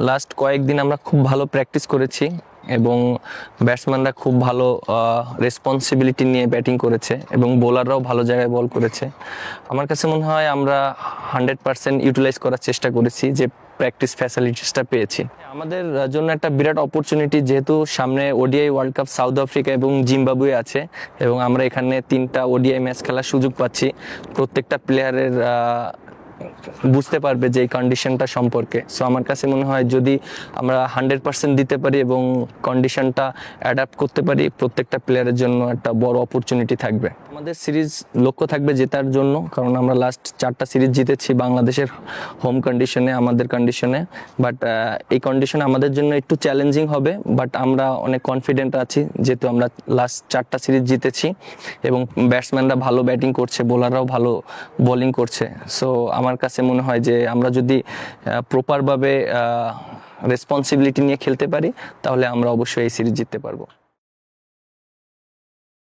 Last কয়েকদিন আমরা খুব ভালো প্র্যাকটিস করেছি এবং ব্যাটসম্যানরা খুব ভালো রেসপন্সিবিলিটি নিয়ে ব্যাটিং করেছে এবং বোলাররাও ভালো জায়গায় বল করেছে। আমার কাছে মনে হয় আমরা 100% ইউটিলাইজ করার চেষ্টা করেছি যে প্র্যাকটিস ফ্যাসিলিটিসটা পেয়েছি। আমাদের জন্য একটা বিরাট অপরচুনিটি, যেহেতু সামনে ODI world cup south Africa এবং জিম্বাবুয়ে আছে এবং আমরা এখানে 3টা ওডিআই ম্যাচ খেলার সুযোগ পাচ্ছি। প্রত্যেকটা প্লেয়ারের বুঝতে পারবে যে এই কন্ডিশনটা সম্পর্কে। সো আমার কাছে মনে হয় যদি আমরা 100% দিতে পারি এবং কন্ডিশনটা অ্যাডাপ্ট করতে পারি, প্রত্যেকটা প্লেয়ারের জন্য একটা বড় অপরচুনিটি থাকবে। আমাদের সিরিজ লক্ষ্য থাকবে জেতার জন্য, কারণ আমরা লাস্ট 4টা সিরিজ জিতেছি বাংলাদেশের হোম কন্ডিশনে, আমাদের কন্ডিশনে। বাট এই কন্ডিশনে আমাদের জন্য একটু চ্যালেঞ্জিং হবে, বাট আমরা অনেক কনফিডেন্ট আছি যেহেতু আমরা লাস্ট 4টা সিরিজ জিতেছি এবং ব্যাটসম্যানরা ভালো ব্যাটিং করছে, বোলাররাও ভালো বোলিং করছে। সো আমার কাছে মনে হয় যে আমরা যদি প্রপারভাবে রেসপন্সিবিলিটি নিয়ে খেলতে পারি তাহলে আমরা অবশ্যই এই সিরিজ জিততে পারবো।